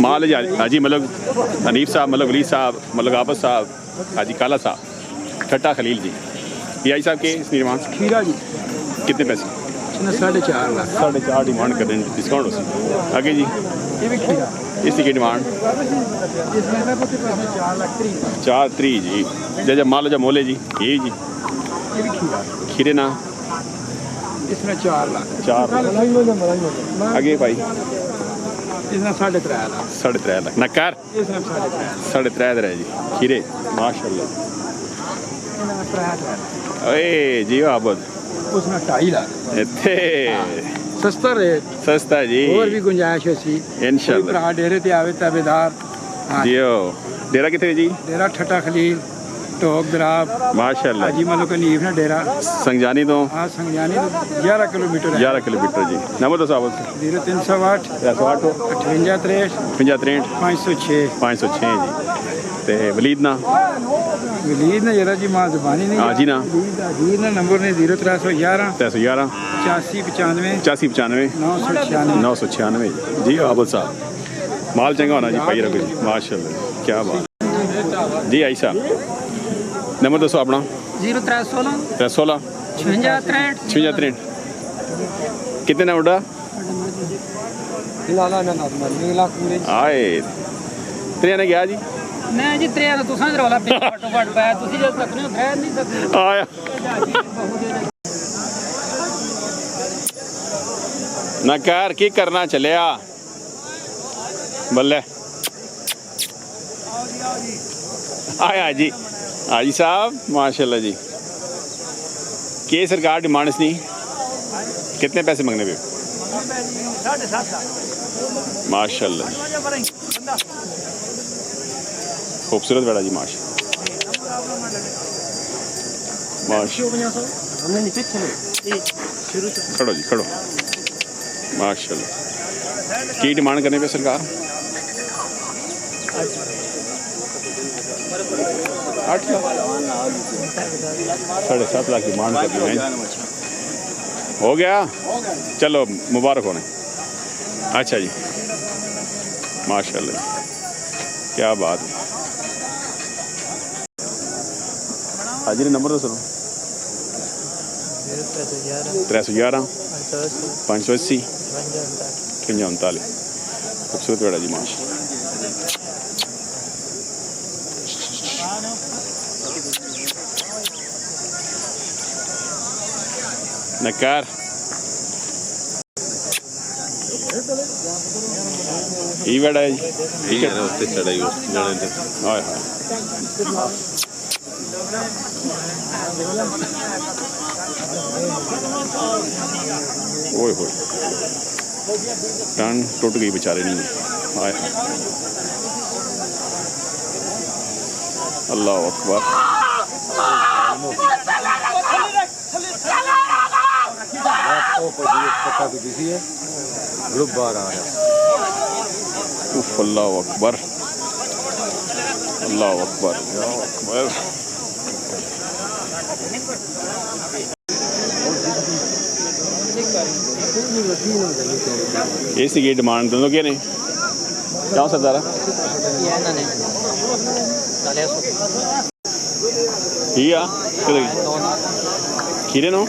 माल हाजी मतलब हनीफ साहब, मतलब वली साहब, मतलब आबद साहब, हाजी काला साहब, ठट्टा खलील जी। ये आई साहब के इसकी डिमांड खीरा जी कितने पैसे? 4.5 लाख। 4.5 डिमांड कर रहे हैं, डिस्काउंट हो सी आगे जी। ये भी खीरा इसकी की डिमांड 4.3 जी। जब माल जब मोले जी ये जी। ये भी खीरा खीरे ना इसमें 4 लाख। 4 आगे भाई इसमें 3.5 लाख। 3.5 लाख नकार इसमें 3.5 3.5 जी खीरे माशाल्लाह। ओए जियो आबद उसमें 2.5 लाख। इतने सस्ता रेट सस्ता जी और भी गुंजाइश होसी इंशाल्लाह। डेरे ते आवे ताबेदार जियो डेरा कितने जी? डेरा ठट्टा खलील टोक दराब माशाल्लाह हाजी मलो कनीफ ना डेरा संगजानी तो हाँ संगजानी 11 किलोमीटर है। 11 किलोमीटर जी। नंबर दो साहब 0308 308 58 53 506 506 जी। ते वलीद ना वलीद ने जरा जी मां जुबानी नहीं हाँ जी ना वलीद ना नंबर ने 0311 311 85 85 95 996 996 जी। आबद साहब माल चंगा होना जी पाई रखो जी माशाल्लाह क्या बात जी। आई साहब नंबर दसो अपना 0316 316 56 56 कितने ना उड़ा आए तेरे ने गया जी नहीं जी त्रे तो तुसां रौला पे फटो फट पाया तुसी जब तक नहीं खैर नहीं सकते आया ना कार की करना चलिया बल्ले आया जी। हाजी साहब माशाल्लाह जी। के सरकार डिमांड नहीं कितने पैसे मांगने पे? 7.5 माशाल्लाह खूबसूरत बेड़ा जी खड़ो जी खड़ो माशाल्लाह। की डिमांड करने पे सरकार? 8 लाख 7.5 लाख डिमांड कर दी है। हो गया चलो मुबारक होने। अच्छा जी माशाल्लाह क्या बात है। हाजी ने नंबर तो सुनो 311 580 5539 खूबसूरत बेड़ा जी माशा नकार ये बेड़ा है जी। ठीक है उससे चढ़ाई जाने दे। हाय हाय ओए होए कान टूट गई बेचारे नहीं। हाय हाय अल्लाह अकबर उफ अल्लाह अकबर अल्लाह अकबर अकबर। ये सी की डिमांड दोनों क्या ने क्या सरदारा खीरे नो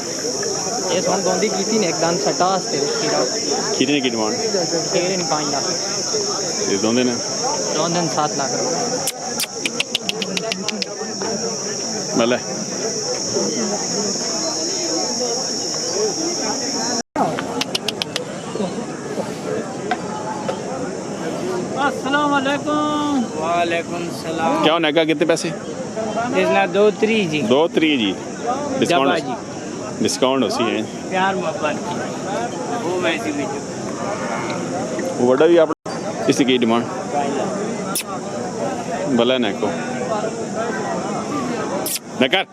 ये सोन दोंदी की थी ने एक दान सटा आस्ते खीरे ने की डिमांड खीरे ने 5 लाख ये दोंदे ने 7 लाख भले अस्सलाम वालेकुम। वालेकुम सलाम। क्या होने का कितने पैसे? इसना 2-3 जी 2-3 जी डिस्काउंट डिस्काउंट हो सी है प्यार मोहब्बत वो वैसी भी वो बड़ा भी आप इसकी की डिमांड भला ना को नकार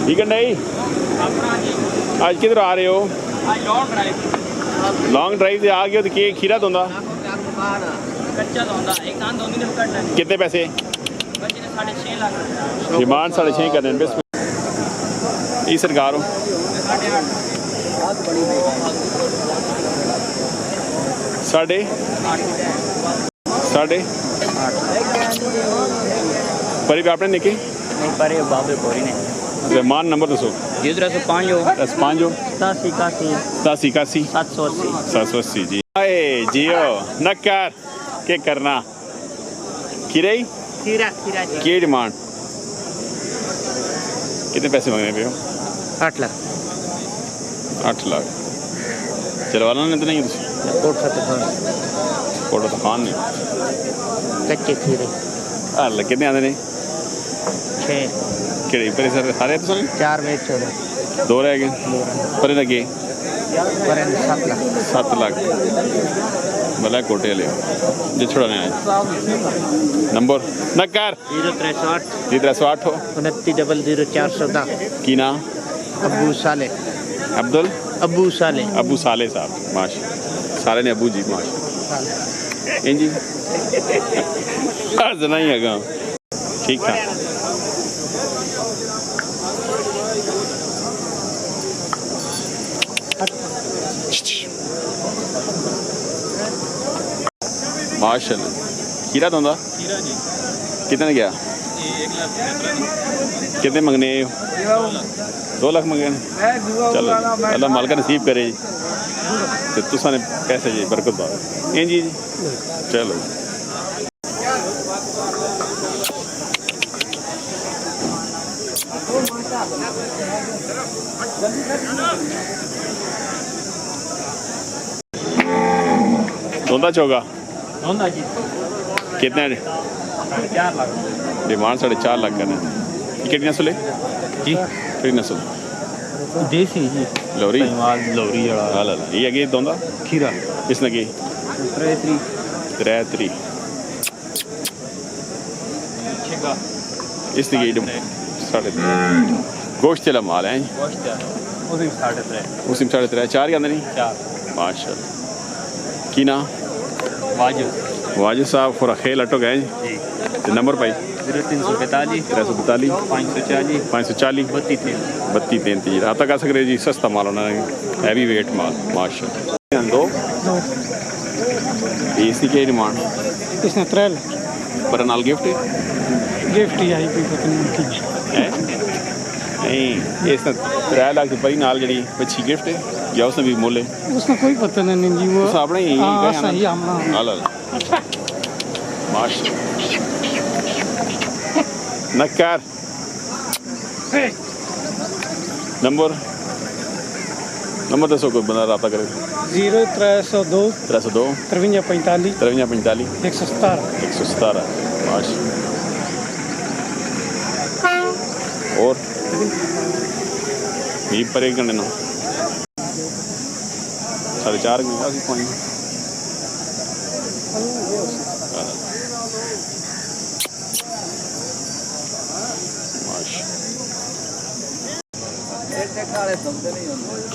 ठीक है नहीं ਆਪਣਾ ਜੀ ਅੱਜ ਕਿੱਧਰ ਆ ਰਹੇ ਹੋ? ਆ ਲੌਂਗ ਡਰਾਈਵ ਲੌਂਗ ਡਰਾਈਵ ਤੇ ਆ ਗਏ ਹੋ ਤੇ ਕੀ ਖੀਰਾ ਦੋਂਦਾ ਕੱਚਾ ਹੁੰਦਾ ਇੱਕ ਆਂ ਦੋਨੀ ਦੇ ਕੱਟਣਾ ਕਿੰਨੇ ਪੈਸੇ? ਬੱਚੇ ਨੇ 6.5 ਲੱਖ डिमांड 6.5 करने बस ये सरकार हो साढ़े साढ़े परी पे आपने निके पर बाबे कोई नहीं रहमान नंबर दसो 0305 दस पाँच हो 87 दस इक्यासी 780 780 जी आए जियो नक्कर क्या करना खीरे खीरा खीरा जी की डिमांड कितने पैसे मांगने पे हो? 8 लाख 8 लाख चलवाना नहीं तो नहीं कोट खतम फोटो तो खान नहीं कच्चे खीरे हल कितने आते हैं 6 किड़े पर सर सारे तो 4 में छोड़े दो रह गए पर लगे पर 7 लाख 7 लाख भला कोटे ले जो छुड़ाने आए नंबर नक्कर 0308 जी 308 हो 29000410 की ना अबू साले अब्दुल अबू साले अबू साले साहब माश सारे ने अबू जी माश इन जी अर्ज नहीं है गाँव ठीक था माशाल्लाह हीरा दोंदा हीरा जी कितने गया ये 1 लाख कितने मंगने 2 लाख मंगे चलो अल्लाह मालिक नसीब करे जी ते तुसा ने पैसे जी बरकत पावे इन जी चलो दोंदा चोगा ਹੁੰਦਾ ਜੀ कितने 4 ਲੱਖ डिमांड 4.5 लाख करने कितनी नस्ल है जी कितनी नस्ल देसी जी लोरी माल लोरी वाला हाँ ला ये अगे दोंदा खीरा इसने की 3 इसने की 3.5 गोश्त चला माल है गोश्त ਉਹਦੇ 3.5 उसी 3.5 4 ही आंदे नहीं 4 माशाल्लाह की ना वाजिब वाजिद साहब पूरा खेल अटो गए जी ते नंबर पाई 0345 342 540 540 32 33 आता कर सकते जी सस्ता माल होना हैवी वेट माल माशाल्लाह दो इसकी क्या डिमांड इसने 3 पर नाल गिफ्ट गिफ्ट ही आई कोई पता नहीं की है नहीं इसने 3 लाख की परी नाल जड़ी बच्ची गिफ्ट है या उसने भी मोले उसका कोई पता नहीं जी वो उस आपने ही हाँ सही हमना हाल माशाल्लाह नक्कर नंबर दसो कोई बंदा रब्ता करे 0302 302 5345 5345 117 117 माशा और भी परे करने ना 4.5 घंटे पॉइंट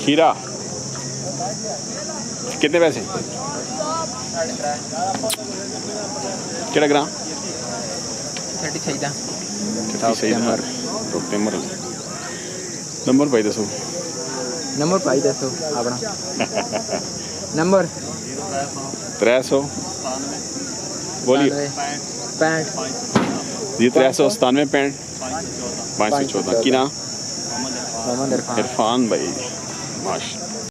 खीरा कितने पैसे केड़ा ग्रां 30 चाहिदा नंबर भाई दसो नंबर पाई दसो अपना नंबर 300 बोलिए 65 जी 397 65 514 की ना मोहम्मद इरफान इरफान भाई माशा